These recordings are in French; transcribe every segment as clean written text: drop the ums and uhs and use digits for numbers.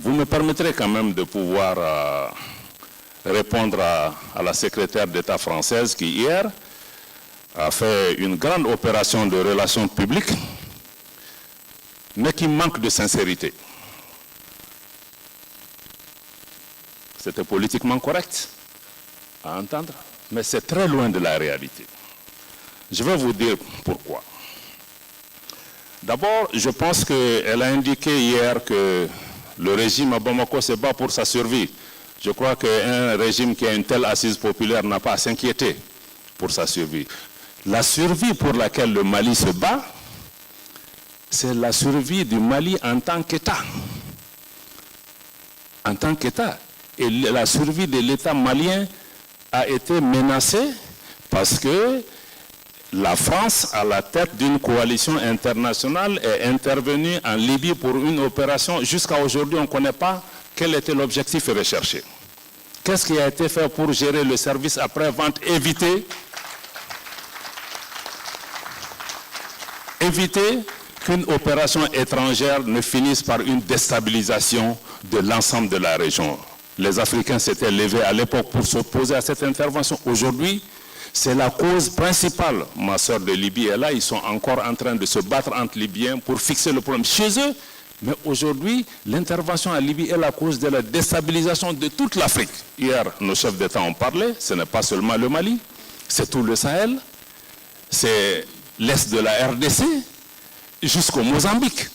Vous me permettrez quand même de pouvoir répondre à la secrétaire d'État française qui, hier, a fait une grande opération de relations publiques, mais qui manque de sincérité. C'était politiquement correct à entendre, mais c'est très loin de la réalité. Je vais vous dire pourquoi. D'abord, je pense qu'elle a indiqué hier que le régime à Bamako se bat pour sa survie. Je crois qu'un régime qui a une telle assise populaire n'a pas à s'inquiéter pour sa survie. La survie pour laquelle le Mali se bat, c'est la survie du Mali en tant qu'État. En tant qu'État. Et la survie de l'État malien a été menacée parce que la France, à la tête d'une coalition internationale, est intervenue en Libye pour une opération. Jusqu'à aujourd'hui, on ne connaît pas quel était l'objectif recherché. Qu'est-ce qui a été fait pour gérer le service après-vente, éviter qu'une opération étrangère ne finisse par une déstabilisation de l'ensemble de la région. Les Africains s'étaient levés à l'époque pour s'opposer à cette intervention. Aujourd'hui, c'est la cause principale. Ma sœur de Libye est là, ils sont encore en train de se battre entre Libyens pour fixer le problème chez eux. Mais aujourd'hui, l'intervention en Libye est la cause de la déstabilisation de toute l'Afrique. Hier, nos chefs d'État ont parlé, ce n'est pas seulement le Mali, c'est tout le Sahel, c'est l'Est de la RDC, jusqu'au Mozambique.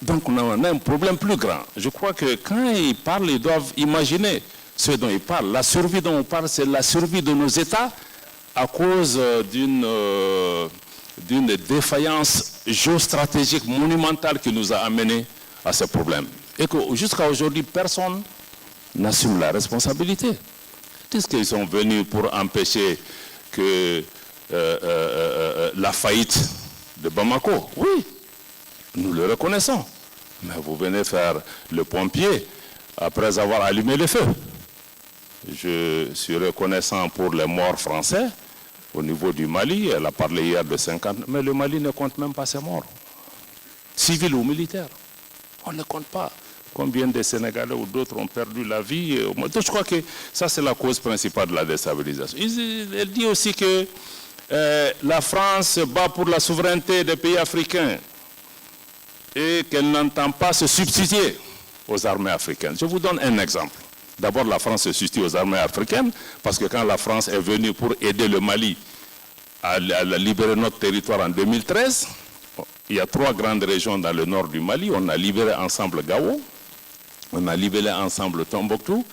Donc on a un problème plus grand. Je crois que quand ils parlent, ils doivent imaginer ce dont ils parlent. La survie dont on parle, c'est la survie de nos États à cause d'une défaillance géostratégique monumentale qui nous a amenés à ce problème. Et que jusqu'à aujourd'hui, personne n'assume la responsabilité. Est-ce qu'ils sont venus pour empêcher que la faillite de Bamako? Oui, nous le reconnaissons. Mais vous venez faire le pompier après avoir allumé le feu. Je suis reconnaissant pour les morts français au niveau du Mali. Elle a parlé hier de 50, mais le Mali ne compte même pas ses morts. Civils ou militaires. On ne compte pas. Combien de Sénégalais ou d'autres ont perdu la vie. Donc je crois que ça, c'est la cause principale de la déstabilisation. Elle dit aussi que la France se bat pour la souveraineté des pays africains et qu'elle n'entend pas se substituer aux armées africaines. Je vous donne un exemple. D'abord, la France se substitue aux armées africaines parce que quand la France est venue pour aider le Mali à libérer notre territoire en 2013, il y a 3 grandes régions dans le nord du Mali. On a libéré ensemble Gao, on a libéré ensemble Tombouctou,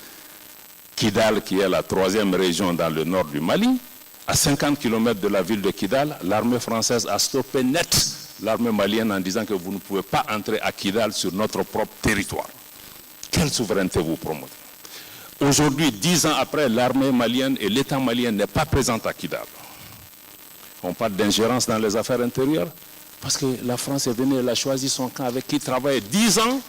Kidal qui est la 3e région dans le nord du Mali. À 50 km de la ville de Kidal, l'armée française a stoppé net l'armée malienne en disant que vous ne pouvez pas entrer à Kidal sur notre propre territoire. Quelle souveraineté vous promouvez? Aujourd'hui, 10 ans après, l'armée malienne et l'État malien n'est pas présent à Kidal. On parle d'ingérence dans les affaires intérieures parce que la France est venue, elle a choisi son camp avec qui travaille 10 ans.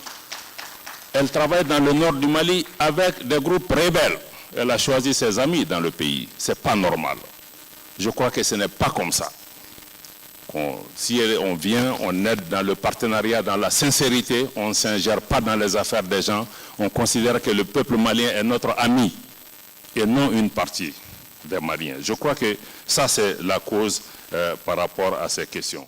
Elle travaille dans le nord du Mali avec des groupes rebelles. Elle a choisi ses amis dans le pays. Ce n'est pas normal. Je crois que ce n'est pas comme ça. Si on vient, on aide dans le partenariat, dans la sincérité, on ne s'ingère pas dans les affaires des gens. On considère que le peuple malien est notre ami et non une partie des Maliens. Je crois que ça, c'est la cause par rapport à ces questions.